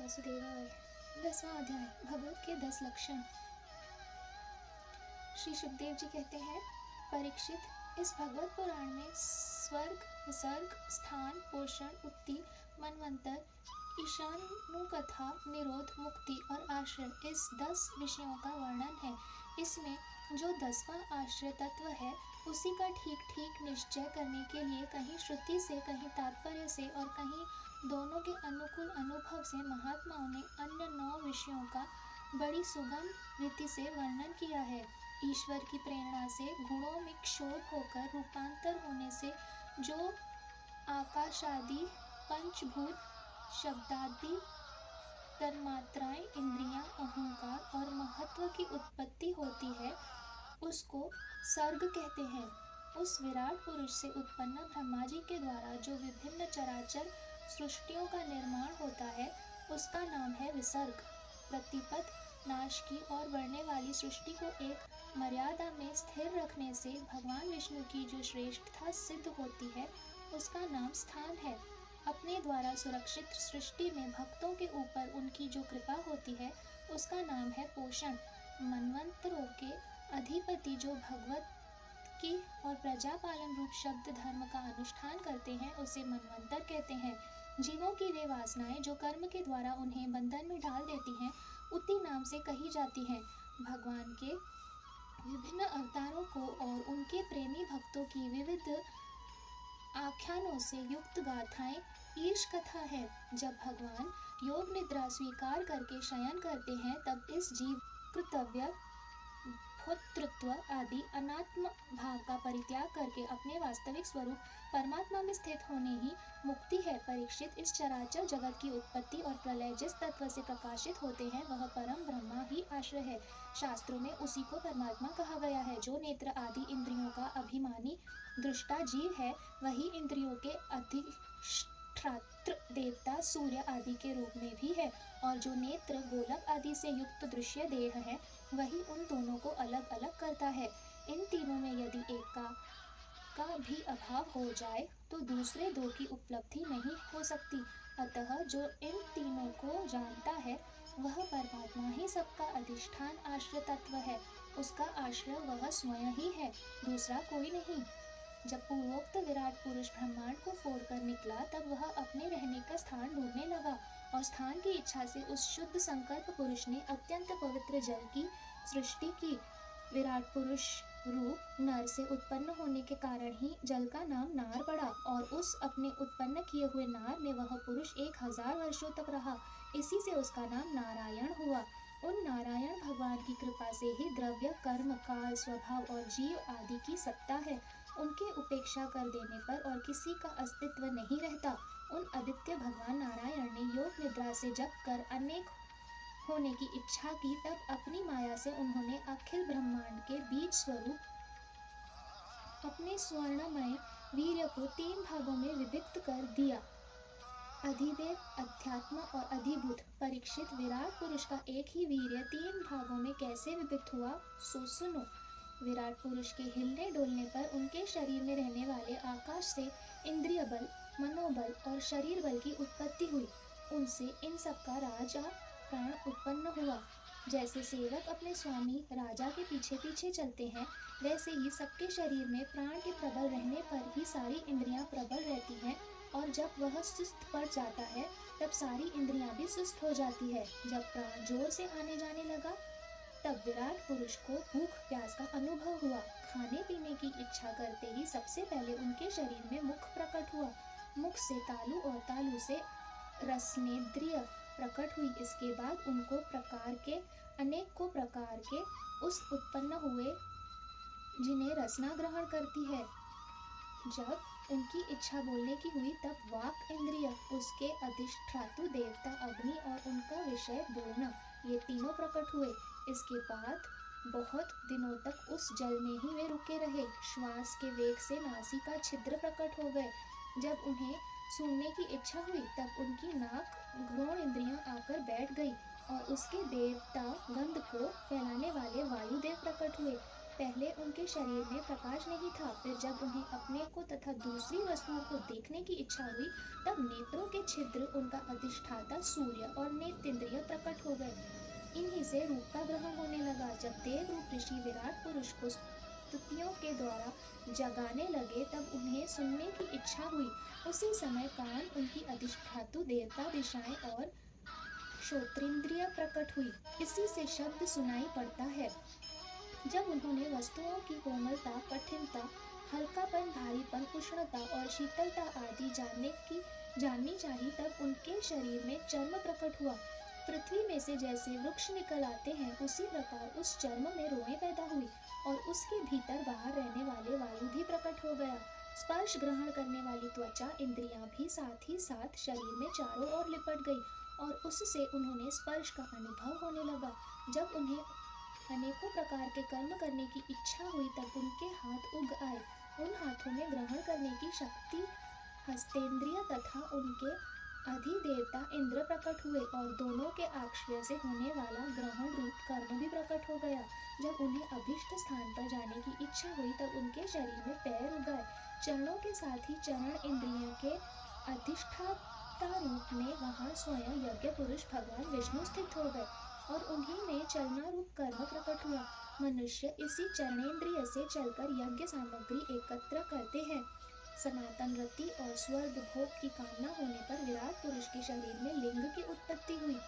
वासुदेवाय। 10वां अध्याय भगवत के 10 लक्षण। श्री सुखदेव जी कहते हैं, परीक्षित, इस भगवत पुराण में स्वर्ग, विसर्ग, स्थान, पोषण, उत्ति, मनवंतर, ईशानुकथा, निरोध, मुक्ति और आश्रय, इस 10 विषयों का वर्णन है। इसमें जो 10वां आश्रय तत्व है, उसी का ठीक ठीक निश्चय करने के लिए कहीं श्रुति से, कहीं तात्पर्य से और कहीं दोनों के अनुकूल अनुभव से महात्माओं ने अन्य 9 विषयों का बड़ी सुगम रीति से वर्णन किया है। ईश्वर की प्रेरणा से गुणों में क्षोभ होकर रूपांतर होने से जो आकाशादि, पंचभूत, शब्दादि, तन्मात्राएं, इंद्रियां, अहंकार और महत्व की उत्पत्ति होती है, उसको सर्ग कहते हैं। उस विराट पुरुष से उत्पन्न ब्रह्मा जी के द्वारा जो विभिन्न चराचर सृष्टियों का निर्माण होता है, उसका नाम है विसर्ग। प्रतिपद नाश की और बढ़ने वाली सृष्टि को एक मर्यादा में स्थिर रखने से भगवान विष्णु की जो श्रेष्ठता सिद्ध होती है, उसका नाम स्थान है। अपने द्वारा सुरक्षित सृष्टि में भक्तों के ऊपर उनकी जो कृपा होती है, उसका नाम है पोषण। मनवंतरों के अधिपति जो भगवत की और प्रजापालन रूप शब्द धर्म का अनुष्ठान करते हैं, उसे मनवंतर कहते हैं। जीवों की वे वासनाएं जो कर्म के द्वारा उन्हें बंधन में डाल देती हैं, उति नाम से कही जाती हैं। भगवान के विभिन्न अवतारों को और उनके प्रेमी भक्तों की विविध आख्यानों से युक्त गाथाएं ईश कथा है। जब भगवान योग निद्रा स्वीकार करके शयन करते हैं, तब इस जीव कर्तव्य, भोक्तृत्व आदि अनात्म भाव का परित्याग करके अपने वास्तविक स्वरूप परमात्मा में स्थित होने ही मुक्ति है। परीक्षित, इस चराचर जगत की उत्पत्ति और प्रलय जिस तत्व से प्रकाशित होते हैं, वह परम ब्रह्मा ही आश्रय है। शास्त्रों में उसी को परमात्मा कहा गया है। जो नेत्र आदि इंद्रियों का अभिमानी दृष्टा जीव है, वही इंद्रियों के अधिष्ठात्र देवता सूर्य आदि के रूप में भी है, और जो नेत्र गोलक आदि से युक्त दृश्य देह है, वही उन दोनों को अलग अलग करता है। इन तीनों में यदि एक का भी अभाव हो जाए तो दूसरे दो की उपलब्धि नहीं हो सकती। अतः जो इन तीनों को जानता है, वह परमात्मा ही सबका अधिष्ठान आश्रय तत्व है। उसका आश्रय वह स्वयं ही है, दूसरा कोई नहीं। जब पूर्वोक्त विराट पुरुष ब्रह्मांड को फोड़कर निकला, तब वह अपने रहने का स्थान ढूंढने लगा, और स्थान की इच्छा से उस शुद्ध संकल्प पुरुष ने अत्यंत पवित्र जल की सृष्टि की। विराट पुरुष रूप नर से उत्पन्न होने के कारण ही जल का नाम नार पड़ा, और उस अपने उत्पन्न किए हुए नार में वह पुरुष 1000 वर्षों तक रहा। इसी से उसका नाम नारायण हुआ। उन नारायण भगवान की कृपा से ही द्रव्य, कर्म, काल, स्वभाव और जीव आदि की सत्ता है। उनके उपेक्षा कर देने पर और किसी का अस्तित्व नहीं रहता। उन आदित्य भगवान नारायण ने योग निद्रा से जप कर अनेक होने की इच्छा की, तब अपनी माया से उन्होंने अखिल ब्रह्मांड के बीज स्वरूप अपने स्वर्णमय वीर्य को 3 भागों में विभक्त कर दिया। अधिदेव, अध्यात्म और अधिभूत। परीक्षित, विराट पुरुष का एक ही वीर्य 3 भागों में कैसे विभक्त हुआ, सो सुनो। विराट पुरुष के हिलने डोलने पर उनके शरीर में रहने वाले आकाश से इंद्रिय बल, मनोबल और शरीर बल की उत्पत्ति हुई। उनसे इन सब का राजा प्राण उत्पन्न हुआ। जैसे सेवक अपने स्वामी राजा के पीछे पीछे चलते हैं, वैसे ही सबके शरीर में प्राण के प्रबल रहने पर ही सारी इंद्रियां प्रबल रहती हैं, और जब वह सुस्त पड़ जाता है, तब सारी इंद्रियां भी सुस्त हो जाती है। जब प्राण जोर से आने जाने लगा, तब विराट पुरुष को भूख प्यास का अनुभव हुआ। खाने पीने की इच्छा करते ही सबसे पहले उनके शरीर में मुख प्रकट हुआ। मुख से तालु और तालु से रसनेन्द्रिय प्रकट हुई। इसके बाद उनको अनेकों प्रकार के उस उत्पन्न हुए, जिन्हें रसना ग्रहण करती है। जब उनकी इच्छा बोलने की हुई, तब वाक इंद्रिय, उसके अधिष्ठातु देवता अग्नि और उनका विषय बोलना, ये तीनों प्रकट हुए। इसके बाद बहुत दिनों तक उस जल में ही वे रुके रहे। श्वास के वेग से नासिका छिद्र प्रकट हो गए। जब उन्हें सूंघने की इच्छा हुई, तब उनकी नाक घ्रोण इंद्रियां आकर बैठ गई, और उसके देवता गंध को फैलाने वाले वायुदेव प्रकट हुए। पहले उनके शरीर में प्रकाश नहीं था, फिर जब उन्हें अपने को तथा दूसरी वस्तुओं को देखने की इच्छा हुई, तब नेत्रों के छिद्र, उनका अधिष्ठाता सूर्य और नेत्रेंद्रिय प्रकट हो गए। इन्हीं से रूप का ग्रहण होने लगा। जब देव रूप ऋषि विराट पुरुष को स्तुतियों के द्वारा जगाने लगे, तब उन्हें सुनने की इच्छा हुई। उसी समय कान, उनकी अधिष्ठातु देवता, दिशाएं और श्रोत्रेंद्रिय प्रकट हुई। इसी से शब्द सुनाई पड़ता है। जब उन्होंने वस्तुओं की कोमलता, कठिनता, हल्कापन, भारीपन, उष्णता और शीतलता आदि जाननी चाहिए, तब उनके शरीर में चर्म प्रकट हुआ। पृथ्वी में से जैसे वृक्ष निकल आते हैं, उसी प्रकार उस चर्म में रोएं पैदा हुई और उसके भीतर बाहर रहने वाले वायु भी प्रकट हो गया। स्पर्श ग्रहण करने वाली त्वचा इंद्रियां भी साथ ही साथ शरीर में चारों ओर लिपट गई और उससे उन्होंने स्पर्श का अनुभव होने लगा। जब उन्हें अनेकों प्रकार के कर्म करने की इच्छा हुई, तब उनके हाथ उग आए। उन हाथों में ग्रहण करने की शक्ति हस्तेंद्रिय तथा उनके अधिदेवता इंद्र प्रकट हुए और दोनों के आश्रय से होने वाला ग्रहण रूप कर्म भी प्रकट हो गया। जब उन्हें अभीष्ट स्थान पर जाने की इच्छा हुई, तब उनके शरीर में पैर उग आए। चरणों के साथ ही चरण इंद्रियों के अधिष्ठाता रूप में वहां स्वयं यज्ञ पुरुष भगवान विष्णु स्थित हो गए और उन्हीं में चलना रूप कर्म प्रकट हुआ। मनुष्य इसी चरणेंद्रिय से चलकर यज्ञ सामग्री एकत्र करते हैं। सनातन रति और स्वर्ग भोग की कामना होने पर विराट पुरुष के शरीर में लिंग की उत्पत्ति हुई।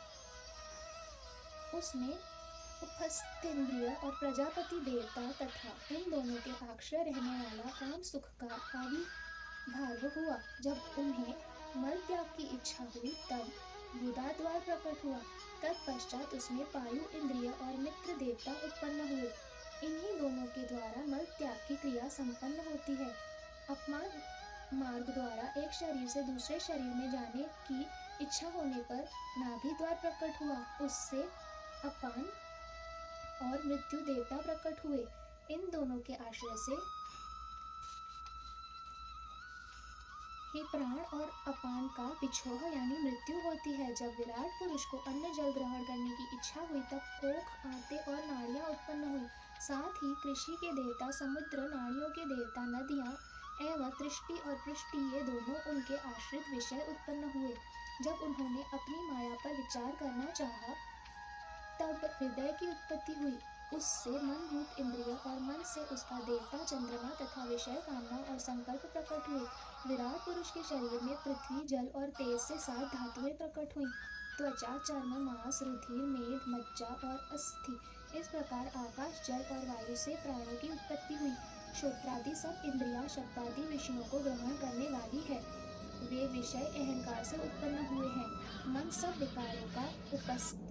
उसमें उपस्थेंद्रिय और प्रजापति देवता तथा इन दोनों के आश्रय रहने वाला काम सुख का आविर्भाव हुआ। जब उन्हें मल त्याग की इच्छा हुई, तब बुधाद्वार प्रकट हुआ। तत्पश्चात उसमें पायु इंद्रिय और मित्र देवता उत्पन्न हुए। इन्हीं दोनों के द्वारा मल त्याग की क्रिया संपन्न होती है। अपमान मार्ग द्वारा एक शरीर से दूसरे शरीर में जाने की इच्छा होने पर नाभि द्वार प्रकट हुआ। उससे अपान और मृत्यु देवता प्रकट हुए। इन दोनों के आश्रय से ही प्राण और अपान का विछोह यानी मृत्यु होती है। जब विराट पुरुष को अन्न जल ग्रहण करने की इच्छा हुई, तब कोख, आंतें और नाड़ियां उत्पन्न हुई। साथ ही कृषि के देवता समुद्र, नाड़ियों के देवता नदियां एवं तृष्टि और पृष्टि, ये दोनों उनके आश्रित विषय उत्पन्न हुए। जब उन्होंने अपनी माया पर विचार करना चाहा, तब हृदय की उत्पत्ति हुई। उससे मन रूप इंद्रिय और मन से उसका देवता चंद्रमा तथा विषय कामना और संकल्प प्रकट हुए। विराट पुरुष के शरीर में पृथ्वी, जल और तेज से 7 धातुएं प्रकट हुई। त्वचा, चर्म, मांस, रुधिर, मेद, मज्जा और अस्थि, इस प्रकार आकाश, जल और वायु से प्राणों की उत्पत्ति हुई। श्रोत्रादि सब इंद्रियां शब्दादि विषयों को ग्रहण करने वाली है। वे विषय अहंकार से उत्पन्न हुए हैं। मन सब विकारों का उत्पत्ति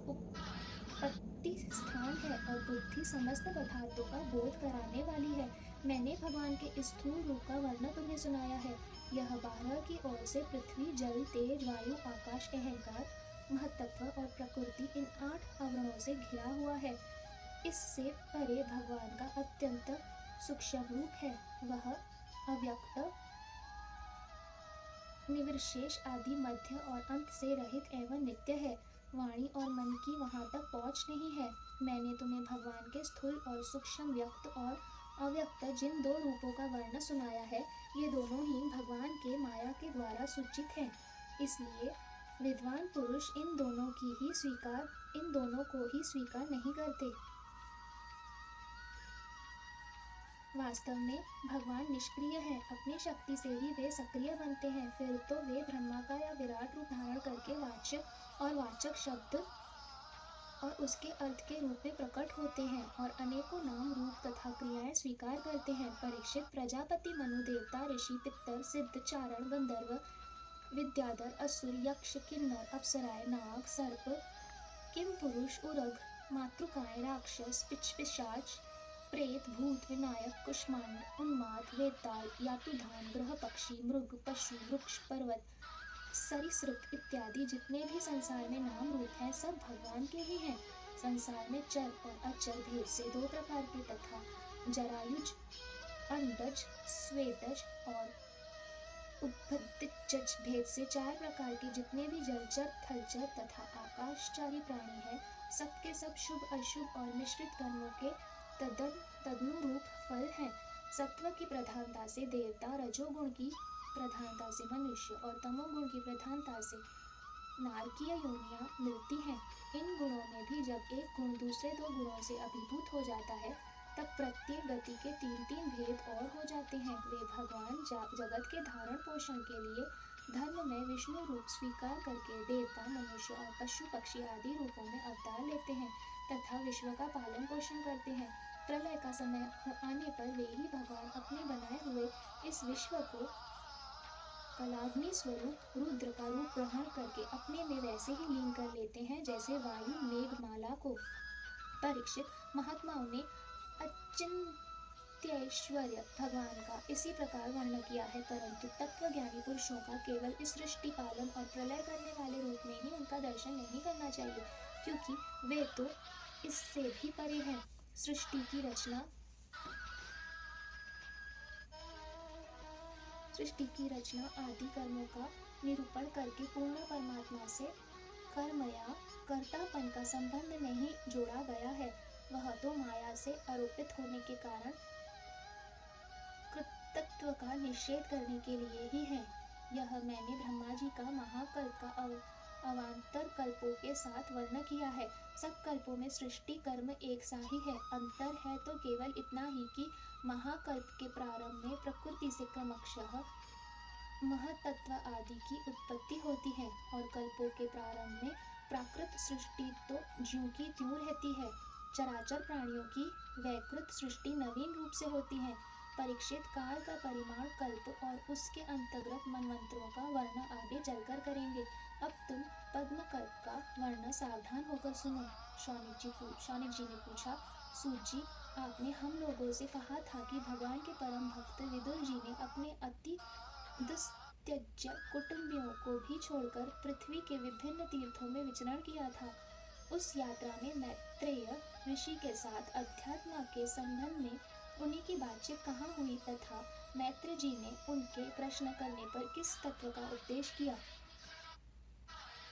स्थान है और बुद्धि समस्त पदार्थों का बोध कराने वाली है। मैंने भगवान के स्थूल रूप का वर्णन तुम्हें सुनाया है। यह बारह की ओर से पृथ्वी, जल, तेज, वायु, आकाश, अहंकार, महत्तत्व और प्रकृति, इन 8 आवरणों से घिरा हुआ है। इससे परे भगवान का अत्यंत सूक्ष्म रूप है। वह अव्यक्त, निर्विशेष, आदि, मध्य और अंत से रहित एवं नित्य है। वाणी और मन की वहां तक पहुंच नहीं है। मैंने तुम्हें भगवान के स्थूल और सूक्ष्म, व्यक्त और अव्यक्त, जिन 2 रूपों का वर्णन सुनाया है, ये दोनों ही भगवान के माया के द्वारा सूचित हैं। इसलिए विद्वान पुरुष इन दोनों को ही स्वीकार नहीं करते। वास्तव में भगवान निष्क्रिय हैं। अपनी शक्ति से ही वे सक्रिय बनते हैं। फिर तो वे ब्रह्मा का या विराट रूप धारण करके वाच्य और वाचक शब्द और उसके अर्थ के रूप में प्रकट होते हैं और अनेकों नाम, रूप तथा क्रियाएं स्वीकार करते हैं। परीक्षित, प्रजापति, मनु, देवता, ऋषि, पितर, सिद्ध, चारण, गंधर्व, विद्याधर, असुर, यक्ष, किन्नर, अप्सराएं, नाग, सर्प, किमपुरुष, उरग, मातृकाएं, राक्षस, पिशाच, प्रेत, भूत, विनायक, कुष्मांड, उन्माद, वेताल, यातुधान, ग्रह, पक्षी, मृग, पशु, वृक्ष, पर्वत, सरीसृप इत्यादि जितने भी संसार में नाम रूप हैं, सब भगवान के ही हैं। संसार में चर और अचर भेद से 2 प्रकार के तथा जरायुज, अंडज, स्वेदज और उद्भिज्ज भेद से 4 प्रकार के जितने भी जलचर, थलचर तथा आकाशचारी प्राणी हैं, सबके सब शुभ, अशुभ और मिश्रित कर्मों के तदनुरूप फल हैं। सत्व की प्रधानता से देवता, रजोगुण की प्रधानता से मनुष्य और तमोगुण की प्रधानता से नारकीय योनियां मिलती हैं। इन गुणों में भी जब एक गुण दूसरे दो गुणों से अभिभूत हो जाता है तब प्रत्येक गति के तीन तीन भेद और हो जाते हैं। वे भगवान जगत के धारण पोषण के लिए धर्म में विष्णु रूप स्वीकार करके देवता, मनुष्य और पशु पक्षी आदि रूपों में अवतार लेते हैं तथा विश्व का पालन पोषण करते हैं। प्रलय का समय आने पर वे ही भगवान अपने बनाए हुए इस विश्व को कलाग्नि स्वरूप रुद्र का रूप ग्रहण करके अपने में वैसे ही लीन कर लेते हैं जैसे वायु मेघमाला को। परीक्षित, महात्माओं ने अचिंत्यैश्वर्य भगवान का इसी प्रकार वर्णन किया है, परंतु तत्वज्ञानी पुरुषों का केवल इस सृष्टि पालन और प्रलय करने वाले रूप में ही उनका दर्शन नहीं करना चाहिए, क्योंकि वे तो इससे भी परे हैं। सृष्टि की रचना आदि कर्मों का निरूपण करके पूर्ण परमात्मा से कर्म या कर्तापन का संबंध नहीं जोड़ा गया है। वह तो माया से आरोपित होने के कारण कृतत्व का निषेध करने के लिए ही है। यह मैंने ब्रह्मा जी का महाकल्प का अवान्तर कल्पों के साथ वर्णन किया है। सब कल्पों में सृष्टि कर्म एक सा ही है। अंतर है तो केवल इतना ही कि महाकल्प के प्रारंभ में प्रकृति से क्रमशः महतत्व आदि की उत्पत्ति होती है और कल्पों के प्रारंभ में प्राकृत सृष्टि तो ज्यों की त्यों रहती है। चराचर प्राणियों की वैकृत सृष्टि नवीन रूप से होती है। परीक्षित, काल का परिमाण कल्प और उसके अंतर्गत मनवंतरों का वर्णन आगे चलकर करेंगे। अब तुम पद्मकल्प का वर्णन सावधान होकर सुनो। शौनक जी ने पूछा, सूत जी, आपने हम लोगों से कहा था कि भगवान के परम भक्त विदुर जी ने अपने अति दुस्त्यज्य कुटुंबियों को भी छोड़कर पृथ्वी के विभिन्न तीर्थों में विचरण किया था। उस यात्रा में मैत्रेय ऋषि के साथ अध्यात्म के संबंध में उन्हीं की बातचीत कहाँ हुई तथा मैत्र जी ने उनके प्रश्न करने पर किस तत्व का उपदेश किया।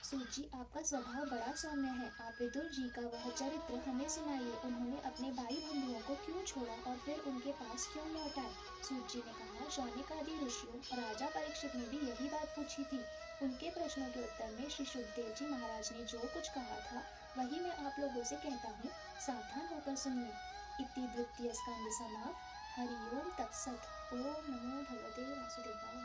सूत जी, आपका स्वभाव बड़ा सौम्य है। आप विदुर जी का वह चरित्र हमें सुनाइए। उन्होंने अपने भाई बंधुओं को क्यों छोड़ा और फिर उनके पास क्यों लौट आए। सूत जी ने कहा, शौनक आदि ऋषियों और राजा परीक्षित ने भी यही बात पूछी थी। उनके प्रश्नों के उत्तर में श्री सुखदेव जी महाराज ने जो कुछ कहा था वही मैं आप लोगों से कहता हूँ, सावधान होकर सुनिए। इति द्वितीय स्कंद समाप्त। हरि ओम तत्सत। ओम नमो भगवते वासुदेवाय।